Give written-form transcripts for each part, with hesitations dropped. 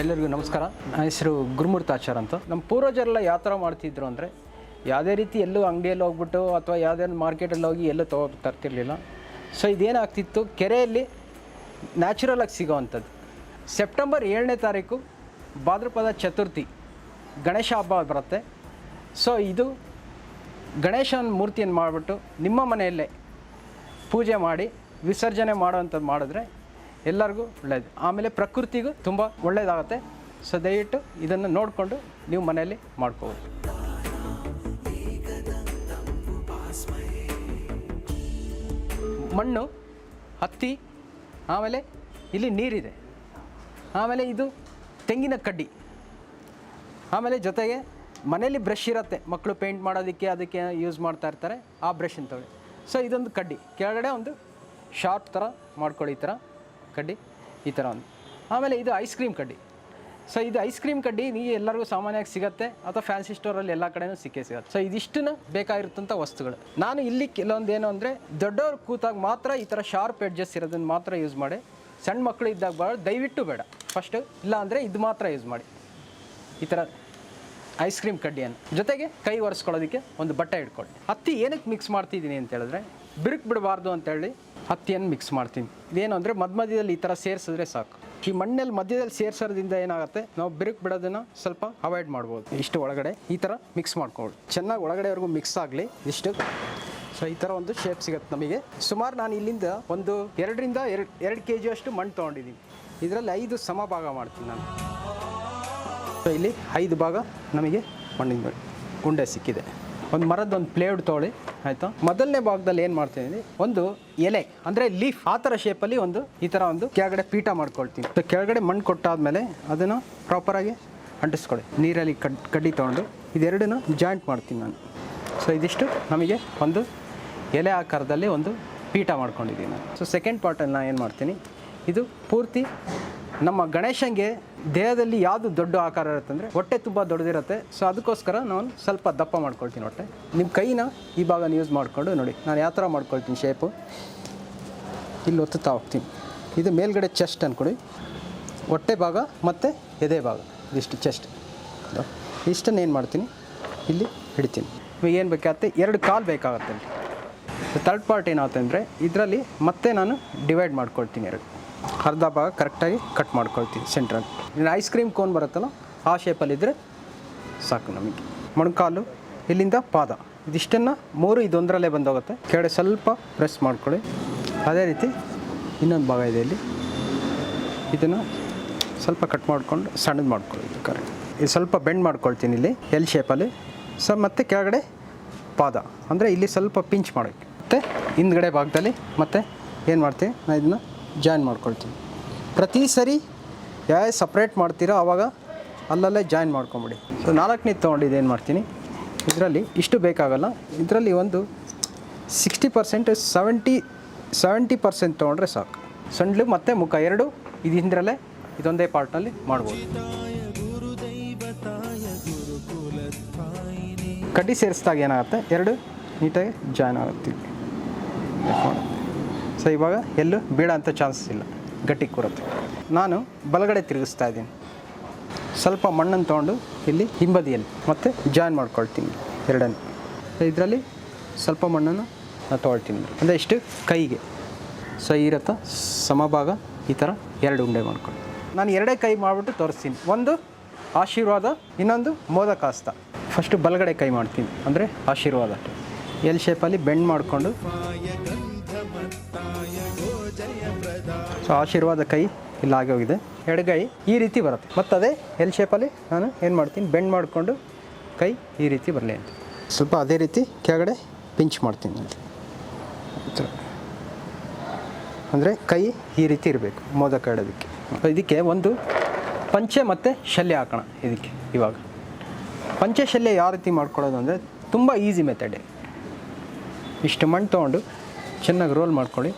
ಎಲ್ಲರಿಗೂ ನಮಸ್ಕಾರ. ನನ್ನ ಹೆಸರು ಗುರುಮೂರ್ತಾಚಾರ್ ಅಂತ. ನಮ್ಮ ಪೂರ್ವಜರೆಲ್ಲ ಯಾವ ಥರ ಮಾಡ್ತಿದ್ರು ಅಂದರೆ, ಯಾವುದೇ ರೀತಿ ಎಲ್ಲೂ ಅಂಗಡಿಯಲ್ಲಿ ಹೋಗ್ಬಿಟ್ಟು ಅಥವಾ ಯಾವುದೇ ಮಾರ್ಕೆಟಲ್ಲಿ ಹೋಗಿ ಎಲ್ಲೂ ತರ್ತಿರ್ಲಿಲ್ಲ. ಸೊ ಇದೇನಾಗ್ತಿತ್ತು, ಕೆರೆಯಲ್ಲಿ ನ್ಯಾಚುರಲಾಗಿ ಸಿಗೋವಂಥದ್ದು. ಸೆಪ್ಟೆಂಬರ್ 7ನೇ ತಾರೀಕು ಭಾದ್ರಪದ ಚತುರ್ಥಿ ಗಣೇಶ ಹಬ್ಬ ಬರುತ್ತೆ. ಸೊ ಇದು ಗಣೇಶನ ಮೂರ್ತಿಯನ್ನು ಮಾಡಿಬಿಟ್ಟು ನಿಮ್ಮ ಮನೆಯಲ್ಲೇ ಪೂಜೆ ಮಾಡಿ ವಿಸರ್ಜನೆ ಮಾಡೋವಂಥದ್ದು ಮಾಡಿದ್ರೆ ಎಲ್ಲರಿಗೂ ಒಳ್ಳೆಯದು. ಆಮೇಲೆ ಪ್ರಕೃತಿಗೂ ತುಂಬ ಒಳ್ಳೆಯದಾಗುತ್ತೆ. ಸೊ ದಯವಿಟ್ಟು ಇದನ್ನು ನೋಡಿಕೊಂಡು ನೀವು ಮನೆಯಲ್ಲಿ ಮಾಡ್ಕೋಬೋದು. ಮಣ್ಣು, ಹತ್ತಿ, ಆಮೇಲೆ ಇಲ್ಲಿ ನೀರಿದೆ, ಆಮೇಲೆ ಇದು ತೆಂಗಿನ ಕಡ್ಡಿ, ಆಮೇಲೆ ಜೊತೆಗೆ ಮನೇಲಿ ಬ್ರಷ್ ಇರುತ್ತೆ, ಮಕ್ಕಳು ಪೇಂಟ್ ಮಾಡೋದಕ್ಕೆ ಅದಕ್ಕೆ ಯೂಸ್ ಮಾಡ್ತಾ ಇರ್ತಾರೆ, ಆ ಬ್ರಷನ್ನು ತಗೊಳ್ಳಿ. ಸೊ ಇದೊಂದು ಕಡ್ಡಿ, ಕೆಳಗಡೆ ಒಂದು ಶಾರ್ಪ್ ಥರ ಮಾಡ್ಕೊಳ್ಳಿ, ಈ ಥರ ಕಡ್ಡಿ, ಈ ಥರ ಒಂದು. ಆಮೇಲೆ ಇದು ಐಸ್ ಕ್ರೀಮ್ ಕಡ್ಡಿ. ಸೊ ಇದು ಐಸ್ ಕ್ರೀಮ್ ಕಡ್ಡಿ ನೀವು ಎಲ್ಲರಿಗೂ ಸಾಮಾನ್ಯವಾಗಿ ಸಿಗುತ್ತೆ, ಅಥವಾ ಫ್ಯಾನ್ಸಿ ಸ್ಟೋರಲ್ಲಿ ಎಲ್ಲ ಕಡೆಯೂ ಸಿಗುತ್ತೆ. ಸೊ ಇದಿಷ್ಟನ್ನು ಬೇಕಾಗಿರುತ್ತಂಥ ವಸ್ತುಗಳು. ನಾನು ಇಲ್ಲಿ ಕೆಲವೊಂದು ಏನು ಅಂದರೆ, ದೊಡ್ಡವ್ರು ಕೂತಾಗ ಮಾತ್ರ ಈ ಥರ ಶಾರ್ಪ್ ಎಡ್ಜಸ್ ಇರೋದನ್ನು ಮಾತ್ರ ಯೂಸ್ ಮಾಡಿ. ಸಣ್ಣ ಮಕ್ಕಳು ಇದ್ದಾಗ ದಯವಿಟ್ಟು ಬೇಡ. ಫಸ್ಟು ಇಲ್ಲ ಅಂದರೆ ಇದು ಮಾತ್ರ ಯೂಸ್ ಮಾಡಿ, ಈ ಥರ ಐಸ್ ಕ್ರೀಮ್ ಕಡ್ಡಿಯನ್ನು. ಜೊತೆಗೆ ಕೈ ಒರೆಸ್ಕೊಳ್ಳೋದಕ್ಕೆ ಒಂದು ಬಟ್ಟೆ ಇಟ್ಕೊಳ್ಳಿ. ಹತ್ತಿ ಏನಕ್ಕೆ ಮಿಕ್ಸ್ ಮಾಡ್ತಿದ್ದೀನಿ ಅಂತ ಹೇಳಿದ್ರೆ, ಬಿರುಕು ಬಿಡಬಾರ್ದು ಅಂತೇಳಿ ಹತ್ತಿಯನ್ನು ಮಿಕ್ಸ್ ಮಾಡ್ತೀನಿ. ಇದೇನು ಅಂದರೆ ಮಧ್ಯದಲ್ಲಿ ಈ ಥರ ಸೇರಿಸಿದ್ರೆ ಸಾಕು. ಈ ಮಣ್ಣಲ್ಲಿ ಮಧ್ಯದಲ್ಲಿ ಸೇರಿಸೋದ್ರಿಂದ ಏನಾಗುತ್ತೆ, ನಾವು ಬಿರುಕು ಬಿಡೋದನ್ನು ಸ್ವಲ್ಪ ಅವಾಯ್ಡ್ ಮಾಡ್ಬೋದು. ಇಷ್ಟು ಒಳಗಡೆ ಈ ಥರ ಮಿಕ್ಸ್ ಮಾಡ್ಕೊಳ್ಳಿ, ಚೆನ್ನಾಗಿ ಒಳಗಡೆವರೆಗೂ ಮಿಕ್ಸ್ ಆಗಲಿ ಇಷ್ಟು. ಸೊ ಈ ಥರ ಒಂದು ಶೇಪ್ ಸಿಗುತ್ತೆ ನಮಗೆ. ಸುಮಾರು ನಾನು ಇಲ್ಲಿಂದ ಒಂದು 2 kg ಅಷ್ಟು ಮಣ್ಣು ತೊಗೊಂಡಿದ್ದೀನಿ. ಇದರಲ್ಲಿ 5 ಸಮ ಭಾಗ ಮಾಡ್ತೀನಿ ನಾನು. ಸೊ ಇಲ್ಲಿ 5 ಭಾಗ ನಮಗೆ ಮಣ್ಣಿನ ಗುಂಡೆ ಸಿಕ್ಕಿದೆ. ಒಂದು ಮರದೊಂದು ಪ್ಲೇವುಡ್ ತೊಗೊಳ್ಳಿ, ಆಯಿತಾ. ಮೊದಲನೇ ಭಾಗದಲ್ಲಿ ಏನು ಮಾಡ್ತೀನಿ, ಒಂದು ಎಲೆ ಅಂದರೆ ಲೀಫ್ ಆ ಥರ ಶೇಪಲ್ಲಿ ಒಂದು ಈ ಥರ ಒಂದು ಕೆಳಗಡೆ ಪೀಠ ಮಾಡ್ಕೊಳ್ತೀನಿ. ಸೊ ಕೆಳಗಡೆ ಮಣ್ಣು ಕೊಟ್ಟಾದಮೇಲೆ ಅದನ್ನು ಪ್ರಾಪರಾಗಿ ಅಂಟಿಸ್ಕೊಳ್ಳಿ. ನೀರಲ್ಲಿ ಕಡ್ಡಿ ತೊಗೊಂಡು ಇದೆರಡನ್ನು ಜಾಯಿಂಟ್ ಮಾಡ್ತೀನಿ ನಾನು. ಸೊ ಇದಿಷ್ಟು ನಮಗೆ ಒಂದು ಎಲೆ ಆಕಾರದಲ್ಲಿ ಒಂದು ಪೀಠ ಮಾಡ್ಕೊಂಡಿದ್ದೀನಿ ನಾನು. ಸೊ ಸೆಕೆಂಡ್ ಪಾರ್ಟಲ್ಲಿ ನಾನು ಏನು ಮಾಡ್ತೀನಿ, ಇದು ಪೂರ್ತಿ ನಮ್ಮ ಗಣೇಶನಿಗೆ ದೇಹದಲ್ಲಿ ಯಾವುದು ದೊಡ್ಡ ಆಕಾರ ಇರುತ್ತೆ ಅಂದರೆ ಹೊಟ್ಟೆ ತುಂಬ ದೊಡ್ಡದಿರುತ್ತೆ. ಸೊ ಅದಕ್ಕೋಸ್ಕರ ನಾನು ಸ್ವಲ್ಪ ದಪ್ಪ ಮಾಡ್ಕೊಳ್ತೀನಿ ಹೊಟ್ಟೆ. ನಿಮ್ಮ ಕೈನ ಈ ಭಾಗನ ಯೂಸ್ ಮಾಡಿಕೊಂಡು ನೋಡಿ ನಾನು ಯಾವ ಥರ ಮಾಡ್ಕೊಳ್ತೀನಿ ಶೇಪು. ಇಲ್ಲಿ ಒತ್ತುತ್ತಾ ಹೋಗ್ತೀನಿ. ಇದು ಮೇಲ್ಗಡೆ ಚೆಸ್ಟ್ ಅಂದ್ಕೊಡಿ, ಹೊಟ್ಟೆ ಭಾಗ ಮತ್ತು ಎದೆ ಭಾಗ, ಇದಿಷ್ಟು ಚೆಸ್ಟ್. ಇಷ್ಟನ್ನು ಏನು ಮಾಡ್ತೀನಿ, ಇಲ್ಲಿ ಹಿಡಿತೀನಿ. ಇವಾಗ ಏನು ಬೇಕಾಗುತ್ತೆ, 2 ಕಾಲು ಬೇಕಾಗುತ್ತೆ. ಥರ್ಡ್ ಪಾರ್ಟ್ ಏನಾಗುತ್ತೆ ಅಂದರೆ, ಇದರಲ್ಲಿ ಮತ್ತೆ ನಾನು ಡಿವೈಡ್ ಮಾಡ್ಕೊಳ್ತೀನಿ. ಅರ್ಧ ಭಾಗ ಕರೆಕ್ಟಾಗಿ ಕಟ್ ಮಾಡ್ಕೊಳ್ತೀನಿ ಸೆಂಟ್ರಲ್ಲಿ. ಇನ್ನು ಐಸ್ ಕ್ರೀಮ್ ಕೋನ್ ಬರುತ್ತಲ್ಲ ಆ ಶೇಪಲ್ಲಿದ್ದರೆ ಸಾಕು ನಮಗೆ. ಮೊಣಕಾಲು ಇಲ್ಲಿಂದ ಪಾದ, ಇದಿಷ್ಟನ್ನು 3 ಇದೊಂದರಲ್ಲೇ ಬಂದೋಗುತ್ತೆ. ಕೆಳಗಡೆ ಸ್ವಲ್ಪ ಪ್ರೆಸ್ ಮಾಡ್ಕೊಳ್ಳಿ. ಅದೇ ರೀತಿ ಇನ್ನೊಂದು ಭಾಗ ಇದೆ ಇಲ್ಲಿ, ಇದನ್ನು ಸ್ವಲ್ಪ ಕಟ್ ಮಾಡಿಕೊಂಡು ಸಣ್ಣದು ಮಾಡ್ಕೊಳ್ಳಿ. ಕರೆಕ್ಟ್ ಇದು ಸ್ವಲ್ಪ ಬೆಂಡ್ ಮಾಡ್ಕೊಳ್ತೀನಿ ಇಲ್ಲಿ ಎಲ್ ಶೇಪಲ್ಲಿ. ಸೊ ಮತ್ತು ಕೆಳಗಡೆ ಪಾದ ಅಂದರೆ ಇಲ್ಲಿ ಸ್ವಲ್ಪ ಪಿಂಚ್ ಮಾಡೋಕ್ಕೆ. ಮತ್ತು ಹಿಂದ್ಗಡೆ ಭಾಗದಲ್ಲಿ ಮತ್ತೆ ಏನು ಮಾಡ್ತೀನಿ, ನಾನು ಇದನ್ನು ಜಾಯಿನ್ ಮಾಡ್ಕೊಳ್ತೀನಿ. ಪ್ರತಿ ಸರಿ ಯಾವ ಸಪ್ರೇಟ್ ಮಾಡ್ತೀರೋ ಆವಾಗ ಅಲ್ಲಲ್ಲೇ ಜಾಯಿನ್ ಮಾಡ್ಕೊಂಬಿಡಿ. ಸೊ 4ನೇ ತೊಗೊಂಡಿದ್ದು ಏನು ಮಾಡ್ತೀನಿ, ಇದರಲ್ಲಿ ಇಷ್ಟು ಬೇಕಾಗಲ್ಲ, ಇದರಲ್ಲಿ ಒಂದು 60% 70% ತೊಗೊಂಡ್ರೆ ಸಾಕು. ಸೊಂಡ್ಲು ಮತ್ತು ಮುಖ 2 ಇದು ಹಿಂದ್ರಲ್ಲೇ ಇದೊಂದೇ ಪಾರ್ಟ್ನಲ್ಲಿ ಮಾಡ್ಬೋದು. ಕಡ್ಡಿ ಸೇರಿಸಿದಾಗ ಏನಾಗುತ್ತೆ, 2 ನೀಟಾಗಿ ಜಾಯಿನ್ ಆಗುತ್ತೆ. ಸೊ ಇವಾಗ ಎಲ್ಲೂ ಬೀಳೋಂಥ ಚಾನ್ಸಸ್ ಇಲ್ಲ, ಗಟ್ಟಿ ಕೂರುತ್ತೆ. ನಾನು ಬಲಗಡೆ ತಿರುಗಿಸ್ತಾ ಇದ್ದೀನಿ. ಸ್ವಲ್ಪ ಮಣ್ಣನ್ನು ತೊಗೊಂಡು ಇಲ್ಲಿ ಹಿಂಬದಿಯಲ್ಲಿ ಮತ್ತೆ ಜಾಯಿನ್ ಮಾಡ್ಕೊಳ್ತೀನಿ 2. ಇದರಲ್ಲಿ ಸ್ವಲ್ಪ ಮಣ್ಣನ್ನು ನಾನು ತೊಗೊಳ್ತೀನಿ ಅಂದರೆ ಇಷ್ಟು ಕೈಗೆ. ಸೊ ಇರುತ್ತಾ ಸಮಭಾಗ ಈ ಥರ 2 ಉಂಡೆ ಮಾಡ್ಕೊಂಡು ನಾನು 2 ಕೈ ಮಾಡಿಬಿಟ್ಟು ತೋರಿಸ್ತೀನಿ. ಒಂದು ಆಶೀರ್ವಾದ, ಇನ್ನೊಂದು ಮೋದಕ ಹಸ್ತ. ಫಸ್ಟು ಬಲಗಡೆ ಕೈ ಮಾಡ್ತೀನಿ ಅಂದರೆ ಆಶೀರ್ವಾದ. ಎಲ್ ಶೇಪಲ್ಲಿ ಬೆಂಡ್ ಮಾಡಿಕೊಂಡು, ಸೊ ಆಶೀರ್ವಾದ ಕೈ ಇಲ್ಲಿ ಆಗಿ ಹೋಗಿದೆ. ಎಡಗೈ ಈ ರೀತಿ ಬರುತ್ತೆ. ಮತ್ತು ಅದೇ ಎಲ್ ಶೇಪಲ್ಲಿ ನಾನು ಏನು ಮಾಡ್ತೀನಿ, ಬೆಂಡ್ ಮಾಡಿಕೊಂಡು ಕೈ ಈ ರೀತಿ ಬರಲಿ ಅಂತ ಸ್ವಲ್ಪ ಅದೇ ರೀತಿ ಕೆಳಗಡೆ ಪಿಂಚ್ ಮಾಡ್ತೀನಿ ಅಂತ. ಅಂದರೆ ಕೈ ಈ ರೀತಿ ಇರಬೇಕು ಮೋದಕ ಇಡೋದಕ್ಕೆ. ಇದಕ್ಕೆ ಒಂದು ಪಂಚೆ ಮತ್ತು ಶಲ್ಯ ಹಾಕೋಣ. ಇದಕ್ಕೆ ಇವಾಗ ಪಂಚೆ ಶಲ್ಯ ಯಾವ ರೀತಿ ಮಾಡ್ಕೊಳ್ಳೋದು ಅಂದರೆ ತುಂಬ ಈಸಿ ಮೆಥಡ್. ಇಷ್ಟು ಮಣ್ಣು ತೊಗೊಂಡು ಚೆನ್ನಾಗಿ ರೋಲ್ ಮಾಡ್ಕೊಳ್ಳಿ.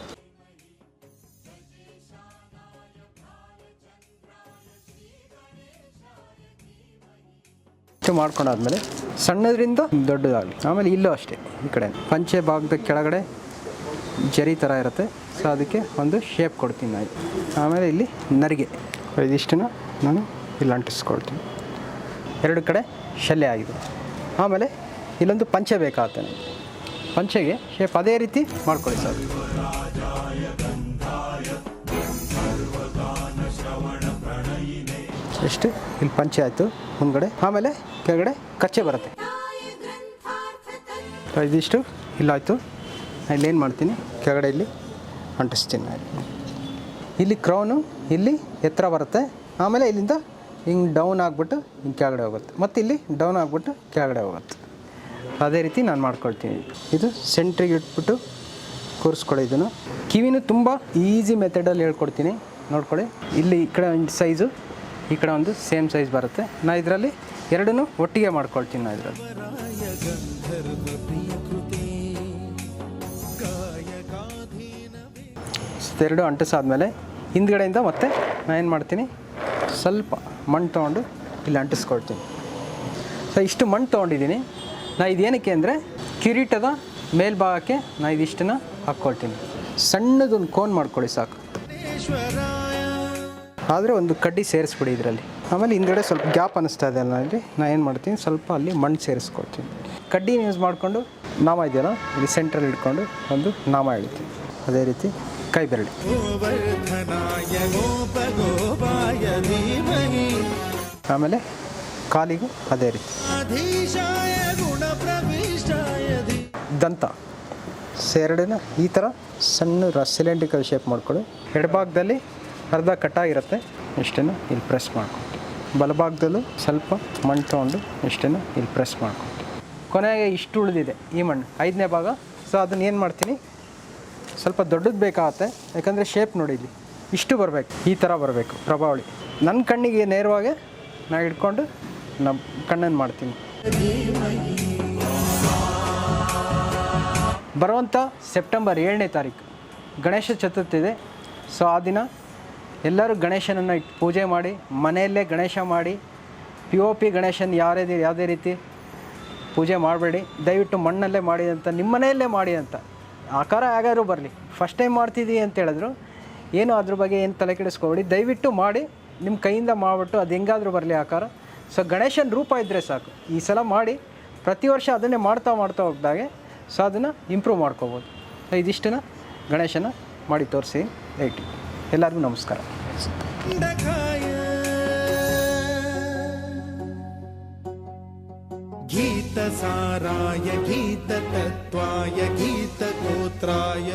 ಇಷ್ಟು ಮಾಡ್ಕೊಂಡಾದ್ಮೇಲೆ ಸಣ್ಣದರಿಂದ ದೊಡ್ಡದಾಗಲಿ. ಆಮೇಲೆ ಇಲ್ಲೂ ಅಷ್ಟೇ, ಈ ಕಡೆ ಪಂಚೆ ಭಾಗದ ಕೆಳಗಡೆ ಜರಿ ಥರ ಇರುತ್ತೆ. ಸೊ ಅದಕ್ಕೆ ಒಂದು ಶೇಪ್ ಕೊಡ್ತೀನಿ ನಾನು. ಆಮೇಲೆ ಇಲ್ಲಿ ನರಿಗೆ ಇದಿಷ್ಟನ್ನು ನಾನು ಇಲ್ಲಿ ಅಂಟಿಸ್ಕೊಳ್ತೀನಿ. 2 ಕಡೆ ಶಲ್ಯ ಆಗಿದೆ. ಆಮೇಲೆ ಇಲ್ಲೊಂದು ಪಂಚೆ ಬೇಕಾಗುತ್ತೆ ನನಗೆ. ಪಂಚೆಗೆ ಶೇಪ್ ಅದೇ ರೀತಿ ಮಾಡ್ಕೊಳ್ಳಿ ಸರ್. ಎಷ್ಟು ಇಲ್ಲಿ ಪಂಚೆ ಆಯಿತು ಮುಂದ್ಗಡೆ. ಆಮೇಲೆ ಕೆಳಗಡೆ ಕಚ್ಚೆ ಬರುತ್ತೆ. ಇದಿಷ್ಟು ಇಲ್ಲಾಯಿತು. ಇಲ್ಲೇನು ಮಾಡ್ತೀನಿ, ಕೆಳಗಡೆ ಇಲ್ಲಿ ಅಂಟಿಸ್ತೀನಿ. ಇಲ್ಲಿ ಕ್ರೌನು ಇಲ್ಲಿ ಎತ್ತರ ಬರುತ್ತೆ. ಆಮೇಲೆ ಇಲ್ಲಿಂದ ಹಿಂಗೆ ಡೌನ್ ಆಗಿಬಿಟ್ಟು ಹಿಂಗೆ ಕೆಳಗಡೆ ಹೋಗುತ್ತೆ. ಮತ್ತು ಇಲ್ಲಿ ಡೌನ್ ಆಗಿಬಿಟ್ಟು ಕೆಳಗಡೆ ಹೋಗುತ್ತೆ. ಅದೇ ರೀತಿ ನಾನು ಮಾಡ್ಕೊಳ್ತೀನಿ. ಇದು ಸೆಂಟ್ರಿಗೆ ಇಟ್ಬಿಟ್ಟು ಕೂರಿಸ್ಕೊಳ್ಳಿ. ಇದನ್ನು ಕಿವಿನೂ ತುಂಬ ಈಸಿ ಮೆಥಡಲ್ಲಿ ಹೇಳ್ಕೊಡ್ತೀನಿ, ನೋಡ್ಕೊಳ್ಳಿ. ಇಲ್ಲಿ ಈ ಕಡೆ ಒಂದು ಸೈಜು, ಈ ಕಡೆ ಒಂದು ಸೇಮ್ ಸೈಜ್ ಬರುತ್ತೆ. ನಾನು ಇದರಲ್ಲಿ ಎರಡನ್ನೂ ಒಟ್ಟಿಗೆ ಮಾಡ್ಕೊಳ್ತೀನಿ. ನಾನು ಇದರಲ್ಲಿ ಎರಡು ಅಂಟಿಸಾದ್ಮೇಲೆ ಹಿಂದ್ಗಡೆಯಿಂದ ಮತ್ತೆ ನಾನು ಏನು ಮಾಡ್ತೀನಿ, ಸ್ವಲ್ಪ ಮಣ್ಣು ತೊಗೊಂಡು ಇಲ್ಲಿ ಅಂಟಿಸ್ಕೊಳ್ತೀನಿ. ಸೊ ಇಷ್ಟು ಮಣ್ಣು ತೊಗೊಂಡಿದ್ದೀನಿ. ನಾನು ಇದೇನಕ್ಕೆ ಅಂದರೆ ಕಿರೀಟದ ಮೇಲ್ಭಾಗಕ್ಕೆ ನಾನು ಇದಿಷ್ಟನ್ನು ಹಾಕ್ಕೊಳ್ತೀನಿ. ಸಣ್ಣದೊಂದು ಕೋನ್ ಮಾಡ್ಕೊಳ್ಳಿ ಸಾಕು. ಆದರೆ ಒಂದು ಕಡ್ಡಿ ಸೇರಿಸ್ಬಿಡಿ ಇದರಲ್ಲಿ. ಆಮೇಲೆ ಹಿಂದ್ಗಡೆ ಸ್ವಲ್ಪ ಗ್ಯಾಪ್ ಅನ್ನಿಸ್ತಾ ಇದೆ ಅಲ್ಲಿ, ನಾನು ಏನು ಮಾಡ್ತೀನಿ, ಸ್ವಲ್ಪ ಅಲ್ಲಿ ಮಣ್ಣು ಸೇರಿಸ್ಕೊಳ್ತೀನಿ. ಕಡ್ಡಿನ ಯೂಸ್ ಮಾಡಿಕೊಂಡು ನಾಮ ಇದೆಯಲ್ಲ ಇಲ್ಲಿ ಸೆಂಟ್ರಲ್ಲಿ ಇಟ್ಕೊಂಡು ಒಂದು ನಾಮ ಹೇಳ್ತೀನಿ. ಅದೇ ರೀತಿ ಕೈ ಬೆರಳು. ಆಮೇಲೆ ಕಾಲಿಗೂ ಅದೇ ರೀತಿ. ದಂತ ಎರಡನ್ನ ಈ ಥರ ಸಣ್ಣ ಸಿಲಿಂಡ್ರಿಕಲ್ ಶೇಪ್ ಮಾಡ್ಕೊಳ್ಳಿ. ಎಡಭಾಗದಲ್ಲಿ ಅರ್ಧ ಕಟ್ಟಾಗಿರುತ್ತೆ, ಇಷ್ಟನ್ನು ಇಲ್ಲಿ ಪ್ರೆಸ್ ಮಾಡ್ಕೊಳ್ತೀವಿ. ಬಲಭಾಗದಲ್ಲೂ ಸ್ವಲ್ಪ ಮಣ್ಣು ತೊಗೊಂಡು ಇಷ್ಟನ್ನು ಇಲ್ಲಿ ಪ್ರೆಸ್ ಮಾಡ್ಕೊಳ್ತೀವಿ. ಕೊನೆಗೆ ಇಷ್ಟು ಉಳಿದಿದೆ ಈ ಮಣ್ಣು, 5ನೇ ಭಾಗ. ಸೊ ಅದನ್ನು ಏನು ಮಾಡ್ತೀನಿ, ಸ್ವಲ್ಪ ದೊಡ್ಡದು ಬೇಕಾಗುತ್ತೆ. ಯಾಕಂದರೆ ಶೇಪ್ ನೋಡಿ ಇಲ್ಲಿ ಇಷ್ಟು ಬರಬೇಕು, ಈ ಥರ ಬರಬೇಕು ಪ್ರಭಾವಳಿ. ನನ್ನ ಕಣ್ಣಿಗೆ ನೇರವಾಗಿ ನಾನು ಹಿಡ್ಕೊಂಡು ನಮ್ಮ ಕಣ್ಣನ್ನು ಮಾಡ್ತೀನಿ. ಬರುವಂಥ ಸೆಪ್ಟೆಂಬರ್ 7ನೇ ತಾರೀಕು ಗಣೇಶ ಚತುರ್ಥಿ ಇದೆ. ಸೊ ಆ ದಿನ ಎಲ್ಲರೂ ಗಣೇಶನನ್ನು ಇಟ್ಟು ಪೂಜೆ ಮಾಡಿ, ಮನೆಯಲ್ಲೇ ಗಣೇಶ ಮಾಡಿ. POP ಗಣೇಶನ ಯಾವುದೇ ರೀತಿ ಪೂಜೆ ಮಾಡಬೇಡಿ. ದಯವಿಟ್ಟು ಮಣ್ಣಲ್ಲೇ ಮಾಡಿ ಅಂತ, ನಿಮ್ಮ ಮನೆಯಲ್ಲೇ ಮಾಡಿ ಅಂತ. ಆಕಾರ ಯಾಗಾದ್ರೂ ಬರಲಿ, ಫಸ್ಟ್ ಟೈಮ್ ಮಾಡ್ತಿದ್ದೀವಿ ಅಂತ ಹೇಳಿದ್ರು ಏನು ಅದ್ರ ಬಗ್ಗೆ ಏನು ತಲೆ ಕೆಡಿಸ್ಕೊಬೇಡಿ. ದಯವಿಟ್ಟು ಮಾಡಿ, ನಿಮ್ಮ ಕೈಯಿಂದ ಮಾಡಿಬಿಟ್ಟು ಅದು ಹೆಂಗಾದರೂ ಬರಲಿ ಆಕಾರ. ಸೊ ಗಣೇಶನ ರೂಪ ಇದ್ದರೆ ಸಾಕು. ಈ ಸಲ ಮಾಡಿ, ಪ್ರತಿ ವರ್ಷ ಅದನ್ನೇ ಮಾಡ್ತಾ ಹೋಗ್ದಾಗೆ ಸೊ ಅದನ್ನು ಇಂಪ್ರೂವ್ ಮಾಡ್ಕೋಬೋದು. ಇದಿಷ್ಟನ್ನು ಗಣೇಶನ ಮಾಡಿ ತೋರಿಸಿ ರೈಟ್. ಎಲ್ಲರಿಗೂ ನಮಸ್ಕಾರ. गीतसाराय गीततत्त्वाय गीतगोत्राय